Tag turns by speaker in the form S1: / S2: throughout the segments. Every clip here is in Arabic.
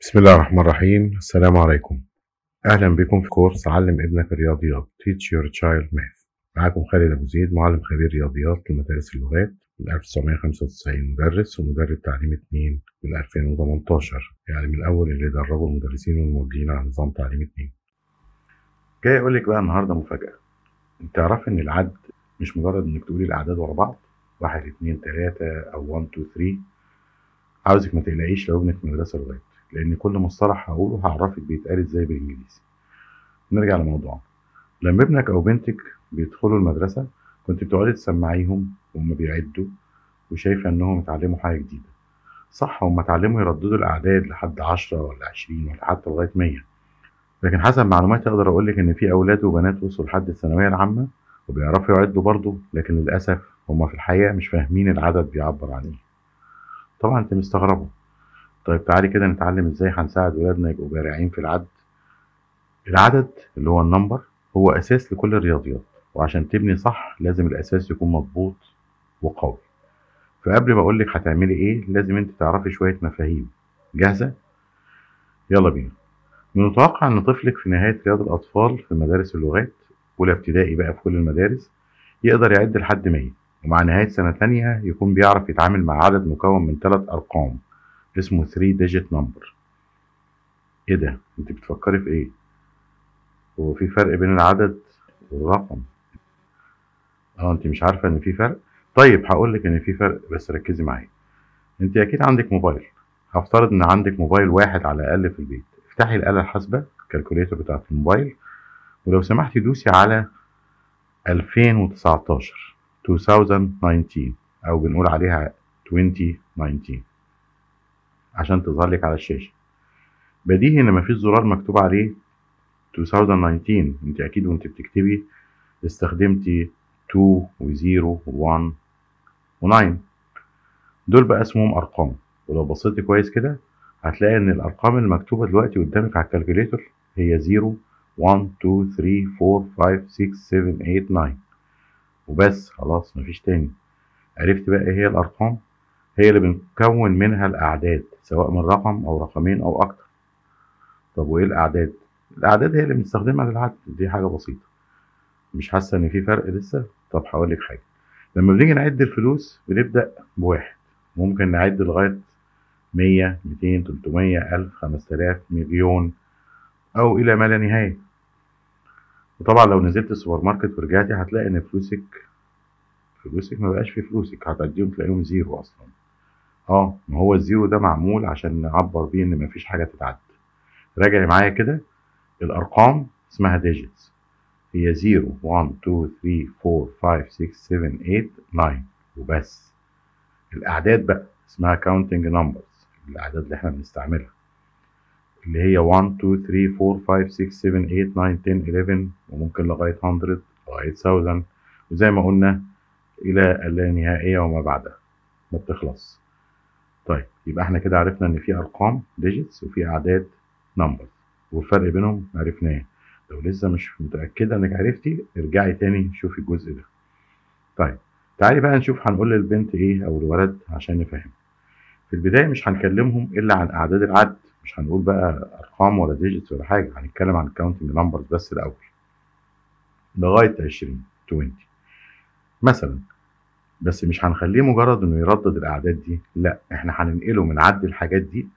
S1: بسم الله الرحمن الرحيم. السلام عليكم. أهلا بكم في كورس علم ابنك الرياضيات Teach Your Child Math. معاكم خالد أبو زيد، معلم خبير رياضيات لمدارس اللغات من 1995، مدرس ومدرب تعليم 2 من 2018، يعني من أول اللي دربوا المدرسين والموجهين على نظام تعليم 2. جاي أقول لك بقى النهاردة مفاجأة. أنت تعرف إن العد مش مجرد إنك تقولي الأعداد ورا بعض 1 2 3 أو 1 2 3. عاوزك ما تقلقيش لو ابنك في مدرسة لغات، لأن كل مصطلح هقوله هعرفك بيتقال ازاي بالإنجليزي. نرجع لموضوعنا. لما ابنك أو بنتك بيدخلوا المدرسة كنت بتقعدي تسمعيهم وهم بيعدوا وشايفة إنهم اتعلموا حاجة جديدة. صح، هم اتعلموا يرددوا الأعداد لحد 10 ولا 20 ولا حتى لغاية 100، لكن حسب معلوماتي أقدر أقولك إن في أولاد وبنات وصلوا لحد الثانوية العامة وبيعرفوا يعدوا برضه، لكن للأسف هم في الحقيقة مش فاهمين العدد بيعبر عن إيه. طبعا أنت مستغربة. طيب تعالي كده نتعلم ازاي هنساعد ولادنا يبقوا بارعين في العد. العدد اللي هو النمبر هو اساس لكل الرياضيات، وعشان تبني صح لازم الاساس يكون مضبوط وقوي. فقبل ما اقولك هتعملي ايه لازم انت تعرفي شوية مفاهيم. جاهزة؟ يلا بينا. من المتوقع ان طفلك في نهاية رياض الاطفال في مدارس اللغات، اولى ابتدائي بقى في كل المدارس، يقدر يعد لحد 100، ومع نهاية سنة تانية يكون بيعرف يتعامل مع عدد مكون من 3 ارقام اسمه 3 digit number. ايه ده؟ انت بتفكري في ايه؟ هو في فرق بين العدد والرقم؟ انت مش عارفه ان في فرق؟ طيب هقول لك ان في فرق، بس ركزي معايا. انت اكيد عندك موبايل. هفترض ان عندك موبايل واحد على الاقل في البيت. افتحي الاله الحاسبه الكالكوليتر بتاعه الموبايل، ولو سمحتي دوسي على 2019 2019 او بنقول عليها 2019 عشان تظهر لك على الشاشه. بديهي ان مفيش زرار مكتوب عليه 2019. انت اكيد وانت بتكتبي استخدمتي 2 و0 و1 و9. دول بقى اسمهم ارقام، ولو بصيتي كويس كده هتلاقي ان الارقام المكتوبه دلوقتي قدامك على الكالكوليتر هي 0 1 2 3 4 5 6 7 8 9 وبس. خلاص مفيش تاني. عرفت بقى ايه هي الارقام؟ هي اللي بنكون منها الاعداد، سواء من رقم او رقمين او اكتر. طب وايه الاعداد؟ الاعداد هي اللي بنستخدمها للعد. دي حاجه بسيطه. مش حاسه ان في فرق لسه؟ طب هقول لك حاجه. لما بنيجي نعد الفلوس بنبدأ بواحد، ممكن نعد لغاية 100 200 300 1000 5000 مليون أو إلى ما لا نهاية. وطبعا لو نزلت السوبر ماركت ورجعتي هتلاقي إن فلوسك ما بقاش في فلوسك، هتعديهم تلاقيهم زيرو أصلا. ما هو الزيرو ده معمول عشان نعبر بيه إن مفيش حاجة تتعد. راجعي معايا كده. الأرقام اسمها ديجيتس، هي 0 1 2 3 4 5 6 7 8 9 وبس. الأعداد بقى اسمها counting numbers، الأعداد اللي احنا بنستعملها اللي هي 1 2 3 4 5 6 7 8 9 10 11 وممكن لغاية 100 لغاية 1000، وزي ما قلنا إلى اللانهائية وما بعدها ما بتخلص. طيب يبقى احنا كده عرفنا إن في أرقام digits وفي أعداد numbers، والفرق بينهم عرفناه. لو لسه مش متأكدة إنك عرفتي ارجعي تاني شوفي الجزء ده. طيب تعالي بقى نشوف هنقول للبنت إيه أو الولد عشان نفهم. في البداية مش هنكلمهم إلا عن أعداد العد، مش هنقول بقى أرقام ولا ديجيتس ولا حاجة، هنتكلم عن كاونتنج نمبرز بس الأول لغاية 20 مثلا. بس مش هنخليه مجرد إنه يردد الأعداد دي، لا إحنا هننقله من عد الحاجات دي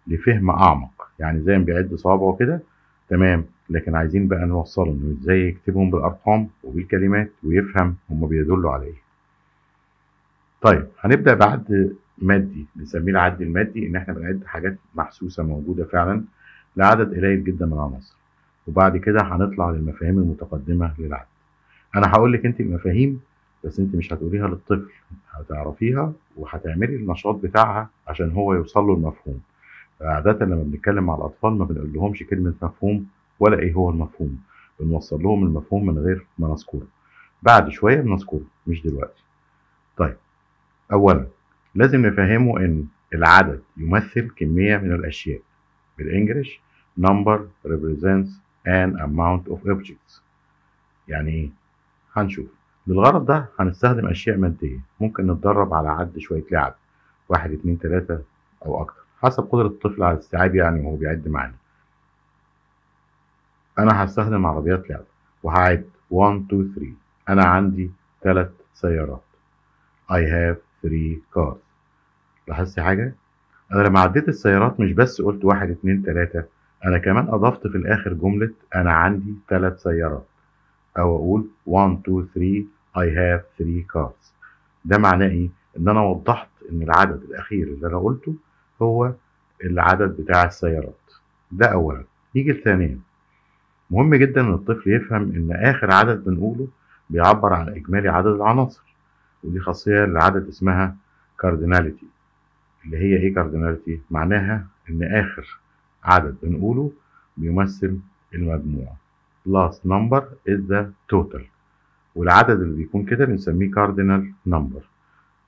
S1: لفهم أعمق، يعني زي ما بيعد صوابعه كده تمام، لكن عايزين بقى نوصله إنه إزاي يكتبهم بالأرقام وبالكلمات ويفهم هما بيدلوا على إيه. طيب هنبدأ بعد مادي بنسميه العد المادي، إن إحنا بنعد حاجات محسوسة موجودة فعلا لعدد قليل جدا من العناصر، وبعد كده هنطلع للمفاهيم المتقدمة للعد. أنا هقول لك أنت المفاهيم، بس أنت مش هتقوليها للطفل، هتعرفيها وهتعملي النشاط بتاعها عشان هو يوصل له المفهوم. عادة لما بنتكلم مع الأطفال ما بنقول لهمش كلمة مفهوم ولا إيه هو المفهوم، بنوصل لهم المفهوم من غير ما نذكره. بعد شوية بنذكره، مش دلوقتي. طيب أولا لازم نفهمه إن العدد يمثل كمية من الأشياء. بالإنجليش number represents an amount of objects. يعني إيه؟ هنشوف. للغرض ده هنستخدم أشياء مادية، ممكن نتدرب على عد شوية لعب 1 2 3 أو أكتر. حسب قدرة الطفل على الاستيعاب يعني وهو بيعد معانا. أنا هستخدم عربيات لعب وهعد 1 2 3. أنا عندي 3 سيارات. I have 3 cars. لاحظتي حاجة؟ أنا لما عديت السيارات مش بس قلت 1 2 3، أنا كمان أضفت في الآخر جملة أنا عندي 3 سيارات، أو أقول 1 2 3 I have 3 cars. ده معناه إيه؟ إن أنا وضحت إن العدد الأخير اللي أنا قلته هو العدد بتاع السيارات. ده أولا. نيجي لثانيا، مهم جدا إن الطفل يفهم إن آخر عدد بنقوله بيعبر عن إجمالي عدد العناصر، ودي خاصية للعدد اسمها cardinality. اللي هي إيه cardinality؟ معناها إن آخر عدد بنقوله بيمثل المجموع. last number is the total. والعدد اللي بيكون كده بنسميه cardinal number،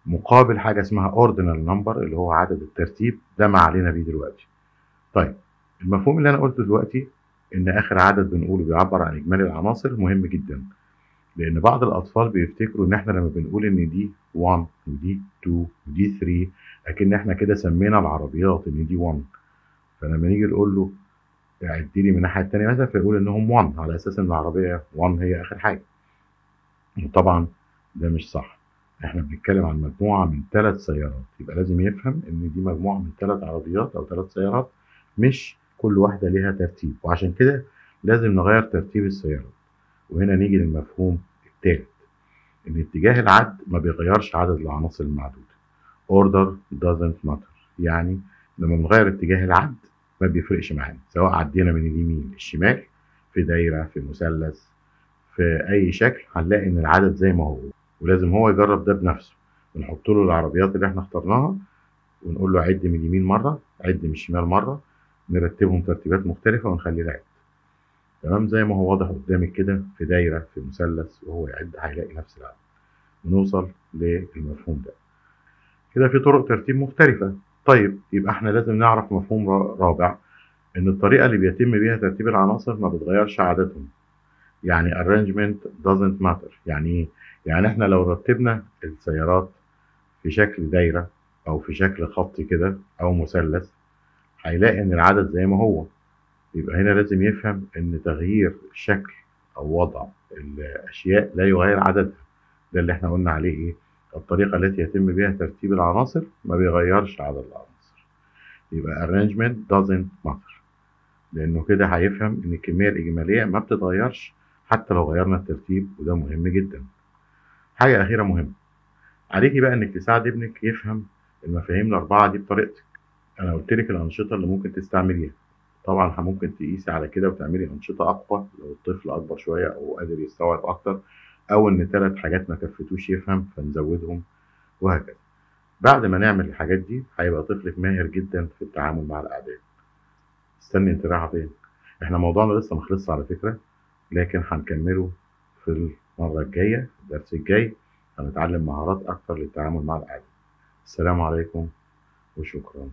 S1: مقابل حاجة اسمها ordinal number اللي هو عدد الترتيب. ده ما علينا بيه دلوقتي. طيب، المفهوم اللي أنا قلته دلوقتي إن آخر عدد بنقوله بيعبر عن إجمالي العناصر مهم جدا، لأن بعض الأطفال بيفتكروا إن إحنا لما بنقول إن دي 1 ودي 2 ودي 3 أكن إحنا كده سمينا العربيات إن دي 1، فلما نيجي نقول له عد لي من الناحية التانية مثلا فيقول إنهم 1 على أساس إن العربية 1 هي آخر حاجة. وطبعا ده مش صح. إحنا بنتكلم عن مجموعة من 3 سيارات، يبقى لازم يفهم إن دي مجموعة من 3 عربيات أو 3 سيارات، مش كل واحدة ليها ترتيب، وعشان كده لازم نغير ترتيب السيارات. وهنا نيجي للمفهوم التالت، إن اتجاه العد ما بيغيرش عدد العناصر المعدودة. order doesn't matter. يعني لما بنغير اتجاه العد ما بيفرقش معانا، سواء عدينا من اليمين للشمال، في دايرة، في مثلث، في أي شكل، هنلاقي إن العدد زي ما هو. ولازم هو يجرب ده بنفسه. بنحط له العربيات اللي احنا اخترناها ونقول له عد من اليمين مرة، عد من الشمال مرة، نرتبهم ترتيبات مختلفة ونخليه يعد. تمام، زي ما هو واضح قدامك كده في دايرة، في مثلث، وهو يعد هيلاقي نفس العدد. ونوصل للمفهوم ده. كده في طرق ترتيب مختلفة. طيب، يبقى احنا لازم نعرف مفهوم رابع، ان الطريقة اللي بيتم بيها ترتيب العناصر ما بتغيرش عددهم. يعني arrangement doesn't matter. يعني ايه؟ يعني احنا لو رتبنا السيارات في شكل دايرة او في شكل خط كده او مثلث، هيلاقي ان العدد زي ما هو. يبقى هنا لازم يفهم ان تغيير شكل او وضع الاشياء لا يغير عددها. ده اللي احنا قلنا عليه ايه؟ الطريقة التي يتم بها ترتيب العناصر ما بيغيرش عدد العناصر. يبقى arrangement doesn't matter، لأنه كده هيفهم إن الكمية الإجمالية ما بتتغيرش حتى لو غيرنا الترتيب، وده مهم جدا. حاجة أخيرة مهمة، عليكي بقى إنك تساعد ابنك يفهم المفاهيم الأربعة دي بطريقتك. أنا قلت لك الأنشطة اللي ممكن تستعمليها. طبعا ممكن تقيسي على كده وتعملي أنشطة أقوى لو الطفل أكبر شوية أو قادر يستوعب أكتر، أو إن 3 حاجات ما كفتوش يفهم فنزودهم، وهكذا. بعد ما نعمل الحاجات دي هيبقى طفلك ماهر جدا في التعامل مع الأعداد. استني، انت رايحة فين؟ احنا موضوعنا لسه مخلصش على فكرة، لكن هنكمله في المرة الجاية، الدرس الجاي هنتعلم مهارات أكتر للتعامل مع الأعداد. السلام عليكم وشكرا.